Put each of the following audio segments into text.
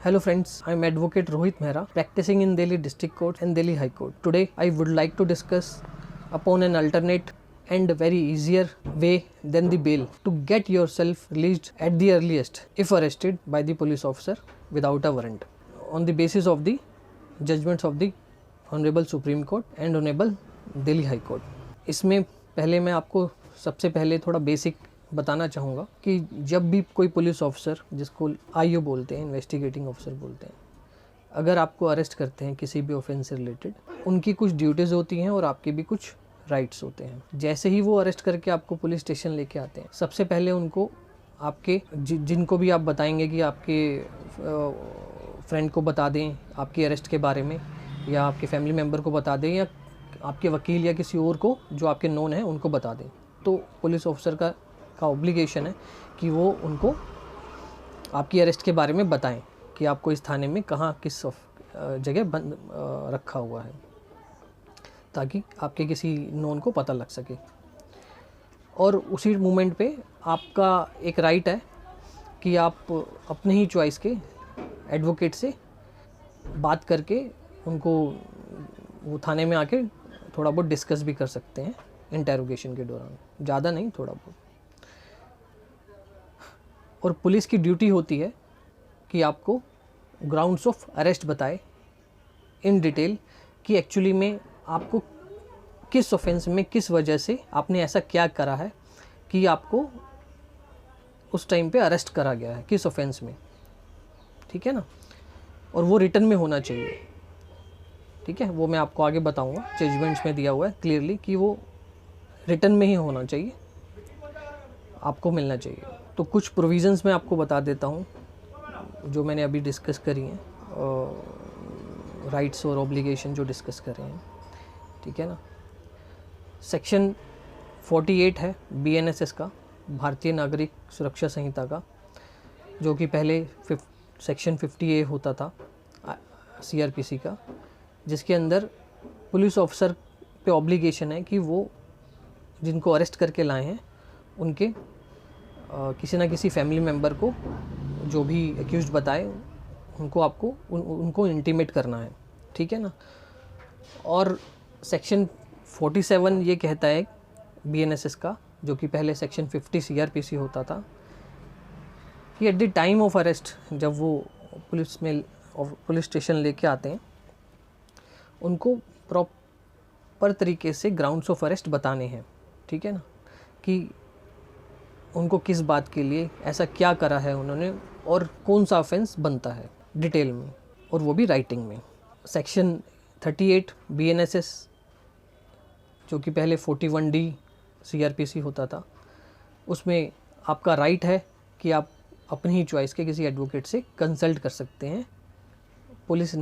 Hello friends, I am Advocate Rohit Mehra, practicing in Delhi District Court and Delhi High Court. Today I would like to discuss upon an alternate and very easier way than the bail to get yourself released at the earliest if arrested by the police officer without a warrant on the basis of the judgments of the Honorable Supreme Court and Honorable Delhi High Court. इसमें पहले मैं आपको सबसे पहले थोड़ा basic बताना चाहूँगा कि जब भी कोई पुलिस ऑफिसर, जिसको आईओ बोलते हैं, इन्वेस्टिगेटिंग ऑफिसर बोलते हैं, अगर आपको अरेस्ट करते हैं किसी भी ऑफेंस से रिलेटेड, उनकी कुछ ड्यूटीज़ होती हैं और आपके भी कुछ राइट्स होते हैं। जैसे ही वो अरेस्ट करके आपको पुलिस स्टेशन लेके आते हैं, सबसे पहले उनको आपके जिनको भी आप बताएंगे कि आपके फ्रेंड को बता दें आपकी अरेस्ट के बारे में, या आपके फैमिली मेम्बर को बता दें, या आपके वकील या किसी और को जो आपके नोन है उनको बता दें। तो पुलिस ऑफिसर का ऑब्लिगेशन है कि वो उनको आपकी अरेस्ट के बारे में बताएं कि आपको इस थाने में कहाँ किस जगह बंद रखा हुआ है, ताकि आपके किसी नोन को पता लग सके। और उसी मोमेंट पे आपका एक राइट है कि आप अपने ही चॉइस के एडवोकेट से बात करके उनको वो थाने में आके थोड़ा बहुत डिस्कस भी कर सकते हैं इंटेरोगेशन के दौरान, ज़्यादा नहीं, थोड़ा बहुत। और पुलिस की ड्यूटी होती है कि आपको ग्राउंड्स ऑफ अरेस्ट बताए इन डिटेल कि एक्चुअली में आपको किस ऑफेंस में किस वजह से आपने ऐसा क्या करा है कि आपको उस टाइम पे अरेस्ट करा गया है, किस ऑफेंस में, ठीक है ना। और वो रिटन में होना चाहिए, ठीक है। वो मैं आपको आगे बताऊंगा, जजमेंट्स में दिया हुआ है क्लियरली कि वो रिटन में ही होना चाहिए, आपको मिलना चाहिए। तो कुछ प्रोविज़न्स मैं आपको बता देता हूँ जो मैंने अभी डिस्कस करी हैं, राइट्स और ऑब्लिगेशन जो डिस्कस कर रहे हैं, ठीक है ना। सेक्शन 48 है BNSS का, भारतीय नागरिक सुरक्षा संहिता का, जो कि पहले सेक्शन 50A होता था CRPC का, जिसके अंदर पुलिस ऑफिसर पे ऑब्लिगेशन है कि वो जिनको अरेस्ट करके लाए हैं उनके किसी ना किसी फैमिली मेम्बर को जो भी एक्यूज्ड बताए उनको आपको उनको इंटीमेट करना है, ठीक है ना। और सेक्शन 47 ये कहता है BNSS का, जो कि पहले सेक्शन 50 CRPC होता था, कि at the time of arrest, जब वो पुलिस स्टेशन लेके आते हैं, उनको प्रॉपर तरीके से ग्राउंड्स ऑफ अरेस्ट बताने हैं, ठीक है ना, कि उनको किस बात के लिए ऐसा क्या करा है उन्होंने और कौन सा ऑफेंस बनता है डिटेल में, और वो भी राइटिंग में। सेक्शन 38 BNSS, जो कि पहले 41D CRPC होता था, उसमें आपका राइट है कि आप अपनी ही चॉइस के किसी एडवोकेट से कंसल्ट कर सकते हैं पुलिस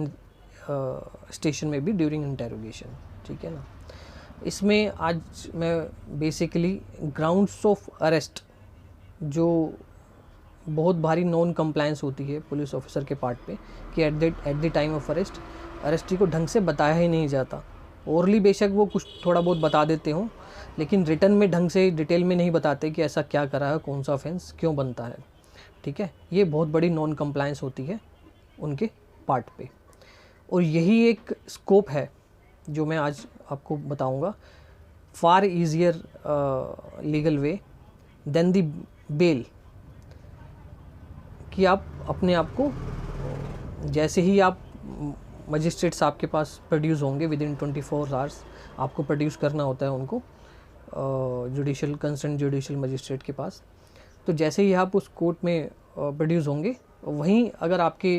स्टेशन में भी ड्यूरिंग इंटेरोगेशन, ठीक है ना। इसमें आज मैं बेसिकली ग्राउंड्स ऑफ अरेस्ट, जो बहुत भारी नॉन कंप्लायंस होती है पुलिस ऑफिसर के पार्ट पे, कि at the time of arrested को ढंग से बताया ही नहीं जाता। ओरली बेशक वो कुछ थोड़ा बहुत बता देते हों, लेकिन रिटर्न में ढंग से डिटेल में नहीं बताते कि ऐसा क्या करा है, कौन सा ऑफेंस क्यों बनता है, ठीक है। ये बहुत बड़ी नॉन कंप्लायंस होती है उनके पार्ट पे, और यही एक स्कोप है जो मैं आज आपको बताऊंगा, far easier legal way than the bail, कि आप अपने आप को जैसे ही आप मजिस्ट्रेट्स आपके पास प्रोड्यूस होंगे विदिन 24 आवर्स, आपको प्रोड्यूस करना होता है उनको जुडिशल कंसर्न जुडिशल मजिस्ट्रेट के पास। तो जैसे ही आप उस कोर्ट में प्रोड्यूस होंगे, वहीं अगर आपके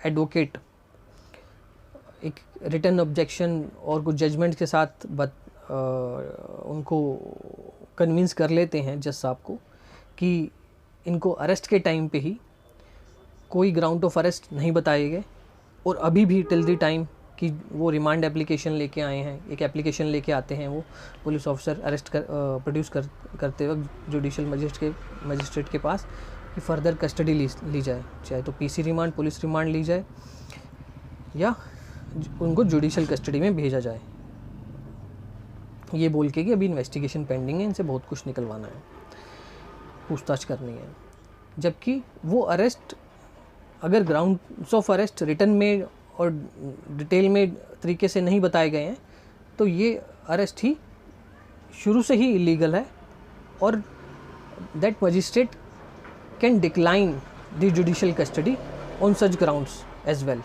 एडवोकेट एक रिटन ऑब्जेक्शन और कुछ जजमेंट के साथ उनको कन्विंस कर लेते हैं जज साहब को कि इनको अरेस्ट के टाइम पे ही कोई ग्राउंड ऑफ अरेस्ट नहीं बताए गए, और अभी भी टिल द टाइम कि वो रिमांड एप्लीकेशन लेके आए हैं, एक एप्लीकेशन लेके आते हैं वो पुलिस ऑफिसर प्रोड्यूस करते वक्त जुडिशल मजिस्ट्रेट के पास, कि फ़र्दर कस्टडी ली जाए, चाहे तो PC रिमांड, पुलिस रिमांड ली जाए, या उनको जुडिशल कस्टडी में भेजा जाए, ये बोल के कि अभी इन्वेस्टिगेशन पेंडिंग है, इनसे बहुत कुछ निकलवाना है, पूछताछ करनी है। जबकि वो अरेस्ट अगर ग्राउंड्स ऑफ अरेस्ट रिटर्न में और डिटेल में तरीके से नहीं बताए गए हैं तो ये अरेस्ट ही शुरू से ही इलीगल है और that magistrate can decline the judicial custody on such grounds as well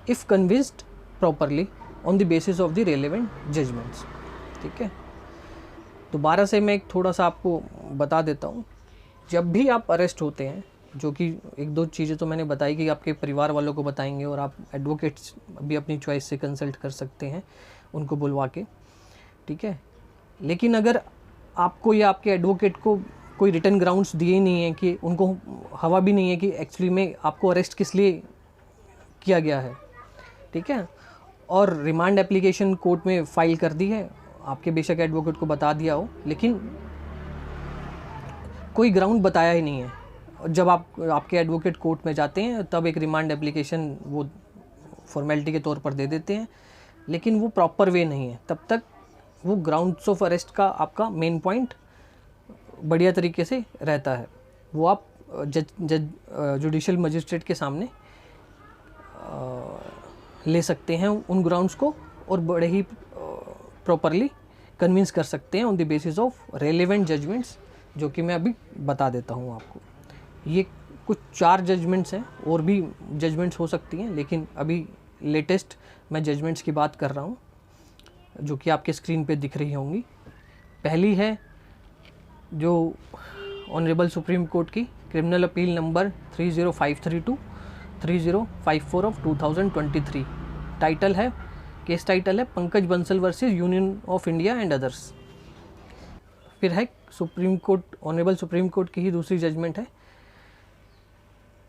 if convinced properly on the basis of the relevant judgements. ठीक है, दोबारा से मैं एक थोड़ा सा आपको बता देता हूँ। जब भी आप अरेस्ट होते हैं, जो कि एक दो चीज़ें तो मैंने बताई कि आपके परिवार वालों को बताएंगे और आप एडवोकेट्स भी अपनी चॉइस से कंसल्ट कर सकते हैं उनको बुलवा के। ठीक है, लेकिन अगर आपको या आपके एडवोकेट को कोई रिटर्न ग्राउंड्स दिए नहीं हैं, कि उनको हवा भी नहीं है कि एक्चुअली में आपको अरेस्ट किस लिए किया गया है, ठीक है, और रिमांड एप्लीकेशन कोर्ट में फ़ाइल कर दी है, आपके बेशक एडवोकेट को बता दिया हो, लेकिन कोई ग्राउंड बताया ही नहीं है। जब आपके एडवोकेट कोर्ट में जाते हैं तब एक रिमांड एप्लीकेशन वो फॉर्मेलिटी के तौर पर दे देते हैं, लेकिन वो प्रॉपर वे नहीं है। तब तक वो ग्राउंड्स ऑफ अरेस्ट का आपका मेन पॉइंट बढ़िया तरीके से रहता है। वो आप जुडिशियल मजिस्ट्रेट के सामने ले सकते हैं उन ग्राउंड्स को और बड़े ही प्रॉपरली कन्विंस कर सकते हैं on the basis of relevant judgements, जो कि मैं अभी बता देता हूँ आपको। ये कुछ 4 जजमेंट्स हैं, और भी जजमेंट्स हो सकती हैं, लेकिन अभी लेटेस्ट मैं जजमेंट्स की बात कर रहा हूँ जो कि आपके स्क्रीन पे दिख रही होंगी। पहली है जो ऑनरेबल सुप्रीम कोर्ट की criminal appeal number 30532 3054 of 2023। Title है, केस टाइटल है Pankaj Bansal versus union of India and others. फिर है supreme court, honourable supreme court की ही दूसरी जजमेंट है,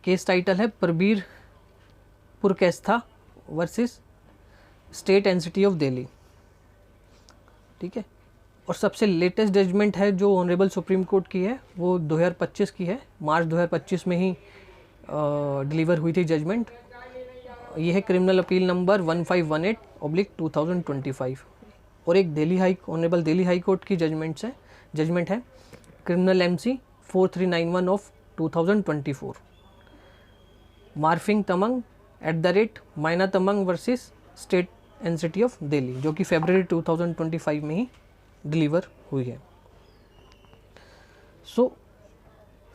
केस टाइटल है Prabir Purkayastha versus state NCT of Delhi. ठीक है, और सबसे लेटेस्ट जजमेंट है जो ऑनरेबल सुप्रीम कोर्ट की है, वो 2025 की है, मार्च 2025 में ही डिलीवर हुई थी जजमेंट। ये है क्रिमिनल अपील नंबर 1518/2025। और एक ऑनरेबल दिल्ली हाई कोर्ट की जजमेंट है क्रिमिनल MC 4391 ऑफ 2024, मार्फिंग तमंग @माइना Tamang versus state NCT of Delhi, जो कि फरवरी 2025 में ही डिलीवर हुई है। सो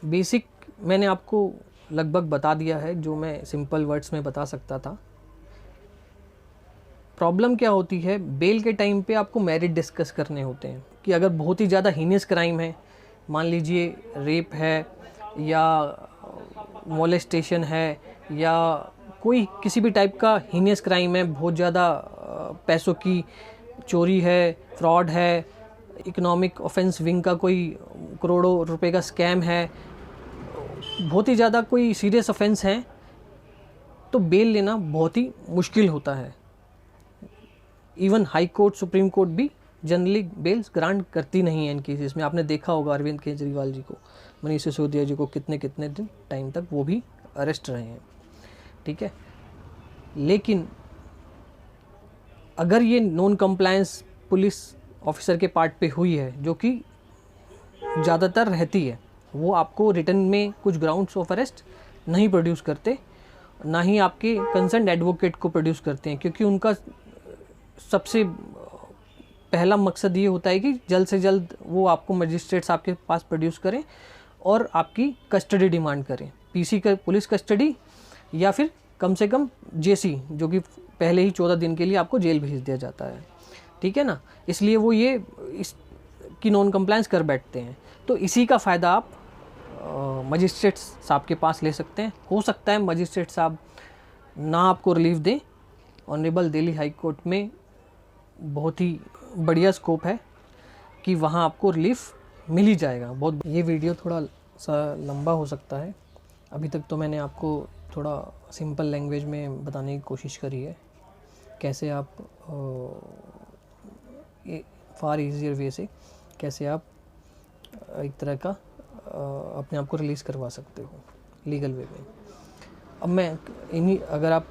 बेसिक मैंने आपको लगभग बता दिया है जो मैं सिंपल वर्ड्स में बता सकता था। प्रॉब्लम क्या होती है, बेल के टाइम पे आपको मेरिट डिस्कस करने होते हैं कि अगर बहुत ही ज़्यादा हीनियस क्राइम है, मान लीजिए रेप है या मोलेस्टेशन है या कोई किसी भी टाइप का हीनियस क्राइम है, बहुत ज़्यादा पैसों की चोरी है, फ्रॉड है, इकोनॉमिक ऑफेंस विंग का कोई करोड़ों रुपए का स्कैम है, बहुत ही ज़्यादा कोई सीरियस ऑफेंस है, तो बेल लेना बहुत ही मुश्किल होता है। Even high court, supreme court भी जनरली बेल्स ग्रांट करती नहीं है इन केसेस में। आपने देखा होगा अरविंद केजरीवाल जी को, मनीष सिसोदिया जी को कितने दिन टाइम तक वो भी अरेस्ट रहे हैं। ठीक है, लेकिन अगर ये नॉन कंप्लायंस पुलिस ऑफिसर के पार्ट पे हुई है, जो कि ज़्यादातर रहती है, वो आपको रिटर्न में कुछ ग्राउंड्स ऑफ अरेस्ट नहीं प्रोड्यूस करते, ना ही आपके कंसर्न एडवोकेट को प्रोड्यूस करते हैं, क्योंकि उनका सबसे पहला मकसद ये होता है कि जल्द से जल्द वो आपको मजिस्ट्रेट्स आपके पास प्रोड्यूस करें और आपकी कस्टडी डिमांड करें, PC का पुलिस कस्टडी या फिर कम से कम JC, जो कि पहले ही 14 दिन के लिए आपको जेल भेज दिया जाता है। ठीक है ना, इसलिए वो ये इसकी नॉन कंप्लायंस कर बैठते हैं। तो इसी का फ़ायदा आप मजिस्ट्रेट्स साहब के पास ले सकते हैं। हो सकता है मजिस्ट्रेट साहब ना आपको रिलीफ दें। ऑनरेबल दिल्ली हाई कोर्ट में बहुत ही बढ़िया स्कोप है कि वहाँ आपको रिलीफ मिल ही जाएगा। बहुत ये वीडियो थोड़ा सा लंबा हो सकता है, अभी तक तो मैंने आपको थोड़ा सिंपल लैंग्वेज में बताने की कोशिश करी है, कैसे आप फार ईजियर वे से कैसे आप एक तरह का अपने आप को रिलीज़ करवा सकते हो लीगल वे में। अब मैं अगर आप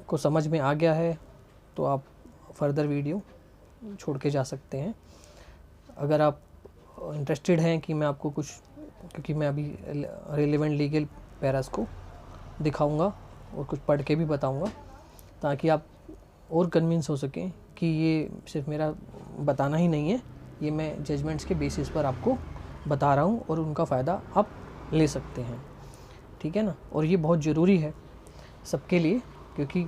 को समझ में आ गया है तो आप फर्दर वीडियो छोड़ के जा सकते हैं। अगर आप इंटरेस्टेड हैं कि मैं आपको कुछ क्योंकि मैं अभी रेलेवेंट लीगल पैरास को दिखाऊंगा और कुछ पढ़ के भी बताऊंगा, ताकि आप और कन्विंस हो सकें कि ये सिर्फ मेरा बताना ही नहीं है, ये मैं जजमेंट्स के बेसिस पर आपको बता रहा हूँ और उनका फ़ायदा आप ले सकते हैं, ठीक है ना। और ये बहुत ज़रूरी है सबके लिए, क्योंकि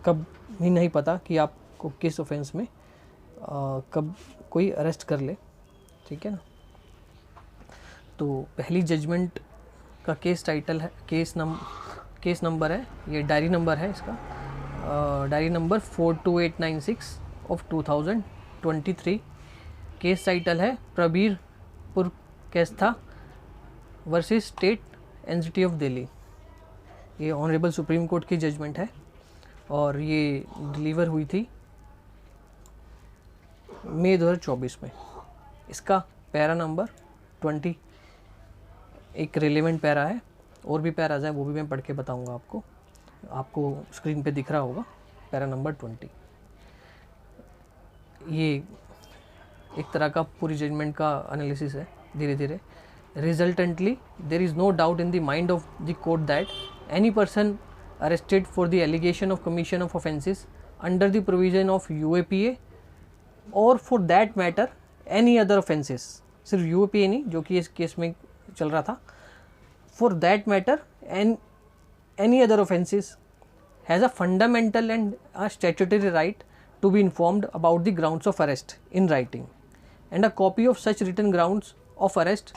कब भी नहीं पता कि आपको किस ऑफेंस में कब कोई अरेस्ट कर ले, ठीक है ना। तो पहली जजमेंट का केस टाइटल है, केस नंबर है, ये डायरी नंबर है इसका, diary number 42896 of 2023। Case title है Prabir Purkayastha versus state NGT of Delhi. ये ऑनरेबल सुप्रीम कोर्ट की जजमेंट है और ये डिलीवर हुई थी मई 2024 में। इसका पैरा नंबर 20 एक रेलेवेंट पैरा है, और भी पैराज हैं वो भी मैं पढ़ के बताऊंगा आपको स्क्रीन पे दिख रहा होगा पैरा नंबर 20। ये एक तरह का पूरी जजमेंट का एनालिसिस है धीरे धीरे। Resultantly there is no doubt in the mind of the court that any person arrested for the allegation of commission of offences under the provision of UAPA or for that matter any other offences, सिर्फ UAPA नहीं जो कि इस case में चल रहा था, for that matter and any other offences has a fundamental and a statutory right to be informed about the grounds of arrest in writing, and a copy of such written grounds of arrest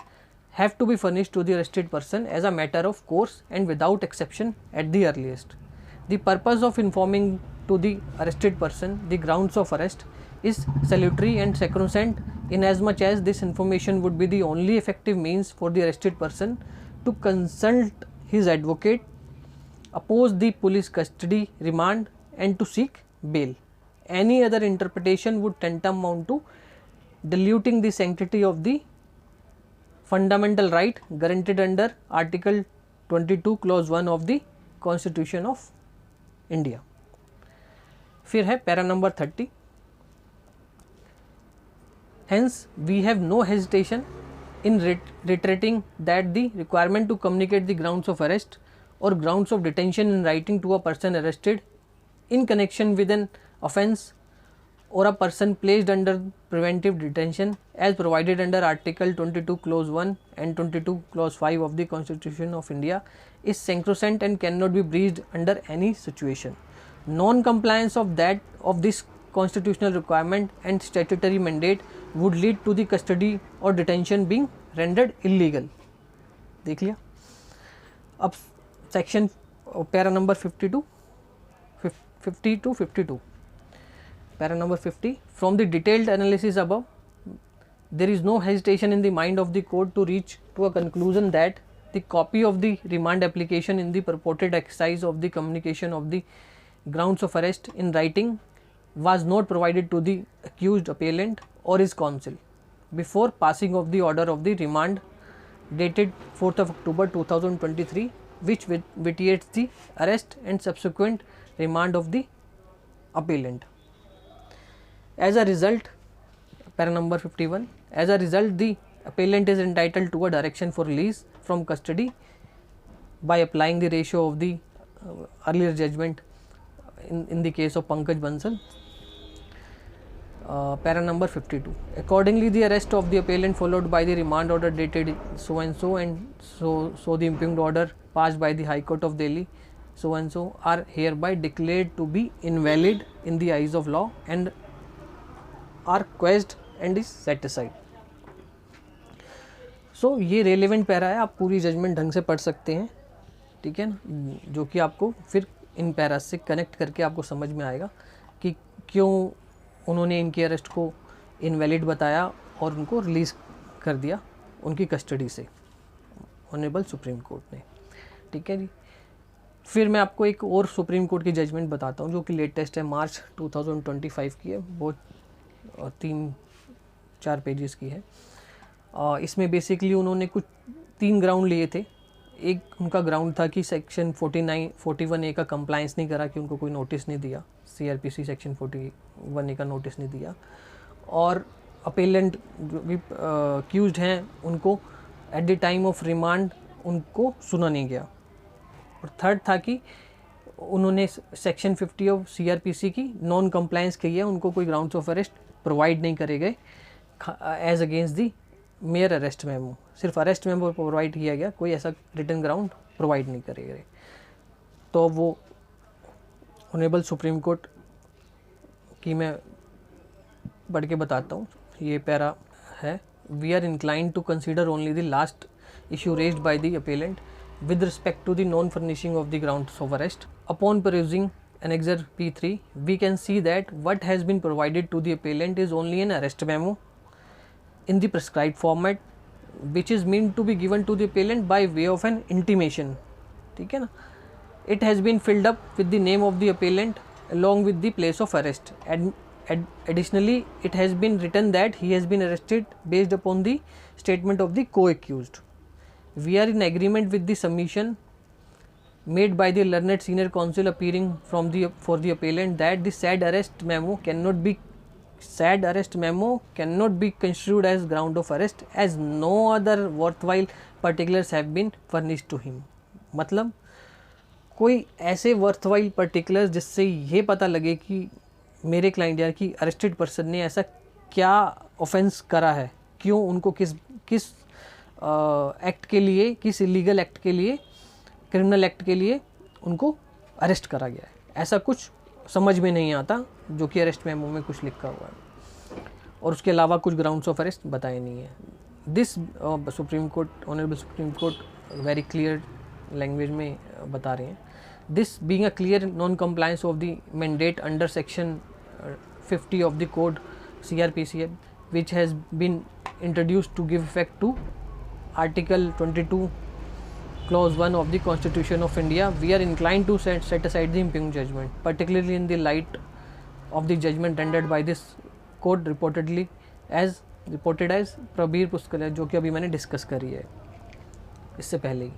have to be furnished to the arrested person as a matter of course and without exception at the earliest. The purpose of informing to the arrested person the grounds of arrest is salutary and sacrosanct, inasmuch as this information would be the only effective means for the arrested person to consult his advocate, oppose the police custody, remand, and to seek bail. Any other interpretation would tantamount to diluting the sanctity of the fundamental right guaranteed under Article 22 Clause 1 of the Constitution of India. फिर है para number 30। Hence, we have no hesitation in reiterating that the requirement to communicate the grounds of arrest or grounds of detention in writing to a person arrested in connection with an offence or a person placed under preventive detention as provided under Article 22 Clause 1 and 22 Clause 5 of the Constitution of India is sacrosanct and cannot be breached under any situation. Non-compliance of this constitutional requirement and statutory mandate would lead to the custody or detention being rendered illegal. देख लिया। अब section para number 50 to 52। Para number 50. From the detailed analysis above, there is no hesitation in the mind of the court to reach to a conclusion that the copy of the remand application in the purported exercise of the communication of the grounds of arrest in writing was not provided to the accused appellant or his counsel before passing of the order of the remand dated 4th of October 2023, which vitiates the arrest and subsequent remand of the appellant. As a result, para number 51, as a result the appellant is entitled to a direction for release from custody by applying the ratio of the earlier judgment in the case of Pankaj Bansal. Para number 52. Accordingly, the arrest of the appellant followed by the remand order dated so and so the impugned order passed by the High Court of Delhi so and so are hereby declared to be invalid in the eyes of law and are quashed and is set aside. So ये relevant para है, आप पूरी judgement ढंग से पढ़ सकते हैं, ठीक है ना, जो कि आपको फिर इन पैरा से कनेक्ट करके आपको समझ में आएगा कि क्यों उन्होंने इनके अरेस्ट को इनवैलिड बताया और उनको रिलीज़ कर दिया उनकी कस्टडी से ऑनरेबल सुप्रीम कोर्ट ने, ठीक है जी। फिर मैं आपको एक और सुप्रीम कोर्ट की जजमेंट बताता हूँ जो कि लेटेस्ट है, मार्च 2025 की है, बहुत 3-4 पेजेस की है। इसमें बेसिकली उन्होंने कुछ 3 ग्राउंड लिए थे। एक उनका ग्राउंड था कि सेक्शन 41A का कंप्लायंस नहीं करा, कि उनको कोई नोटिस नहीं दिया, CRPC सेक्शन 41A का नोटिस नहीं दिया, और अपेलेंट जो भी अक्यूज्ड हैं उनको at the time of remand उनको सुना नहीं गया। और थर्ड था कि उन्होंने सेक्शन 50 ऑफ CRPC की नॉन कंप्लायंस की है, उनको कोई ग्राउंड्स ऑफ अरेस्ट प्रोवाइड नहीं करे गए as against the mere arrest memo. सिर्फ अरेस्ट मेमो प्रोवाइड किया गया, कोई ऐसा रिटन ग्राउंड प्रोवाइड नहीं करे गए। तो वो ऑनरेबल सुप्रीम कोर्ट की मैं पढ़ के बताता हूँ। ये पैरा है, we are inclined to consider only the last issue raised by the appellant with respect to the non-furnishing of the grounds of arrest. Upon perusing Annexure P3, we can see that what has been provided to the appellant is only an arrest memo in the prescribed format, which is meant to be given to the appellant by way of an intimation. ठीक है ना? It has been filled up with the name of the appellant along with the place of arrest. Additionally, it has been written that he has been arrested based upon the statement of the co-accused. We are in agreement with the submission made by the learned senior counsel appearing for the appellant that the said arrest memo cannot be construed as ground of arrest as no other worthwhile particulars have been furnished to him. मतलब कोई ऐसे worthwhile particulars जिससे ये पता लगे कि मेरे client या कि अरेस्टेड पर्सन ने ऐसा क्या ऑफेंस करा है, क्यों उनको किस एक्ट के लिए, किस इलीगल एक्ट के लिए, क्रिमिनल एक्ट के लिए उनको अरेस्ट करा गया है, ऐसा कुछ समझ में नहीं आता जो कि अरेस्ट मेमो में कुछ लिखा हुआ है। और उसके अलावा कुछ ग्राउंड्स ऑफ अरेस्ट बताए नहीं है। This supreme court, honourable supreme court very clear language में बता रहे हैं। This being a clear non compliance of the mandate under section 50 of the code CRPC which has been introduced to give effect to Article 22 Clause 1 of the Constitution of India, we are inclined to set aside the impugned judgment, particularly in the light of the judgment rendered by this court reported as Prabir Pushkar, जो कि अभी मैंने discuss करी है इससे पहले ही,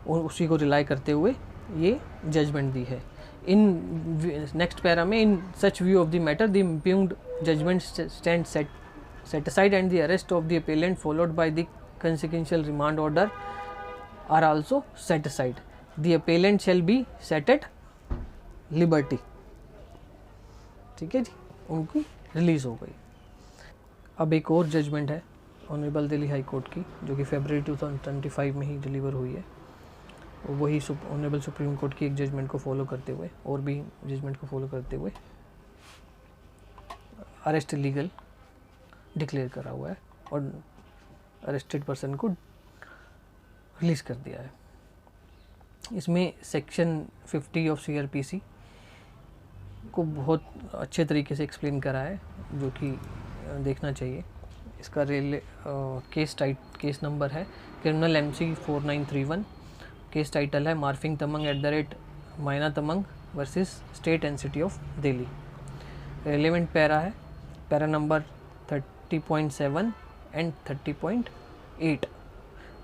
और उसी को रिलाई करते हुए ये जजमेंट दी है। इन नेक्स्ट पैरा में, in such view of the matter the impugned judgment stands set aside and the arrest of the appellant followed by the consequential remand order are also set aside. The appellant shall be set at liberty. ठीक है जी, उनकी release हो गई। अब एक और judgement है honourable Delhi high court की, जो कि फरवरी 2025 में ही डिलीवर हुई है। वही ऑनरेबल सुप्रीम कोर्ट की एक जजमेंट को फॉलो करते हुए, और भी जजमेंट को फॉलो करते हुए अरेस्ट इलीगल डिक्लेयर करा हुआ है और अरेस्टेड पर्सन को रिलीज़ कर दिया है। इसमें सेक्शन 50 ऑफ CRPC को बहुत अच्छे तरीके से एक्सप्लेन करा है, जो कि देखना चाहिए। इसका केस नंबर है क्रिमिनल MC 4931। केस टाइटल है मार्फिंग तमंग @ मायना Tamang versus state and city of Delhi. Relevant para है पैरा नंबर 30.7 एंड 30.8।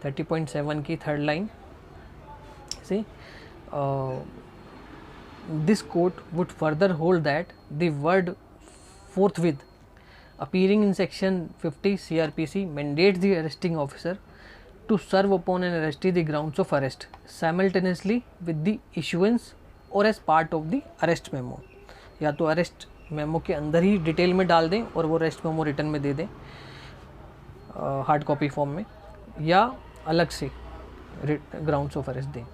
30.7 की थर्ड लाइन से this court would further hold that the word forthwith appearing in section 50 CRPC mandates the arresting officer to serve upon an arrestee the grounds of arrest simultaneously with the issuance or as part of the arrest memo। या तो arrest memo के अंदर ही detail में डाल दें और वो arrest memo return में दे दें हार्ड कॉपी फॉर्म में, या अलग से ग्राउंड्स ऑफ अरेस्ट दें।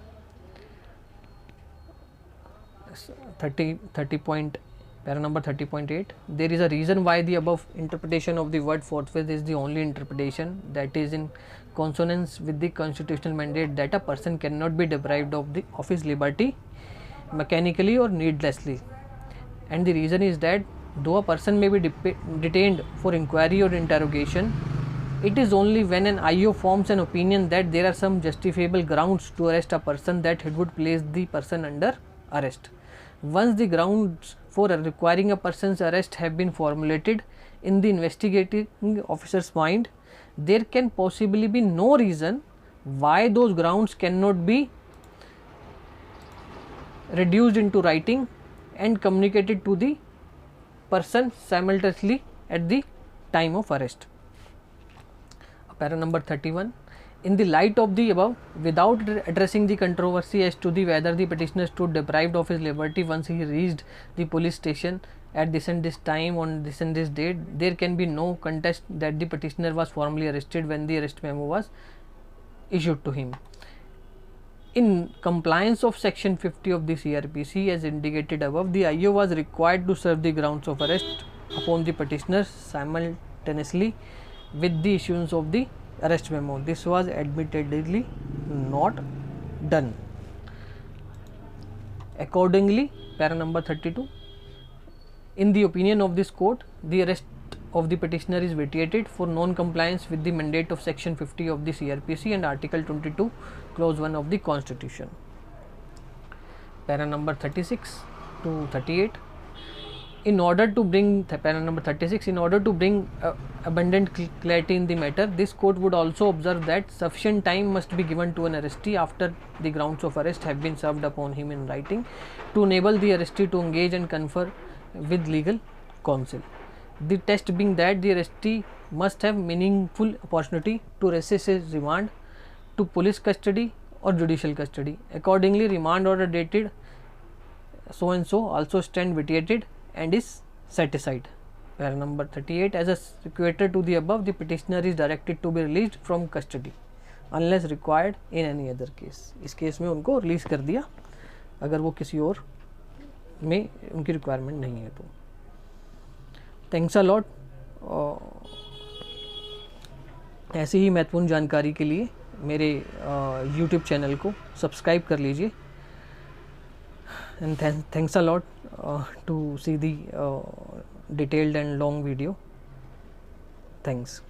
30 number 30.8 there is a reason why the above interpretation of the word forthwith is the only interpretation that is in consonance with the constitutional mandate that a person cannot be deprived of his liberty mechanically or needlessly, and the reason is that though a person may be detained for inquiry or interrogation, it is only when an IO forms an opinion that there are some justifiable grounds to arrest a person that it would place the person under arrest. Once the grounds for requiring a person's arrest have been formulated in the investigating officer's mind, there can possibly be no reason why those grounds cannot be reduced into writing and communicated to the person simultaneously at the time of arrest. Para number 31, In the light of the above, without addressing the controversy as to the whether the petitioner stood deprived of his liberty once he reached the police station at this and this time on this and this date, there can be no contest that the petitioner was formally arrested when the arrest memo was issued to him. In compliance of section 50 of the CRPC as indicated above, the IO was required to serve the grounds of arrest upon the petitioner simultaneously with the issuance of the arrest memo. This was admittedly not done. Accordingly, para number 32, in the opinion of this court, the arrest of the petitioner is vitiated for non-compliance with the mandate of section 50 of the CRPC and article 22 clause 1 of the constitution. Para number 36 to 38, in order to bring para number 36, in order to bring abundant clarity in the matter, this court would also observe that sufficient time must be given to an arrestee after the grounds of arrest have been served upon him in writing to enable the arrestee to engage and confer with legal counsel. The test being that the arrestee must have meaningful opportunity to resist his remand to police custody or judicial custody. Accordingly, remand order dated so and so also stand vitiated and is set aside. Para number 38, as a sequitur to the above, the petitioner is directed to be released from custody unless required in any other case. इस case में उनको release कर दिया अगर वो किसी और में उनकी रिक्वायरमेंट नहीं है तो. Thanks a lot. ऐसी ही महत्वपूर्ण जानकारी के लिए मेरे यूट्यूब चैनल को सब्सक्राइब कर लीजिए. And thanks a lot to see the detailed and long video. Thanks.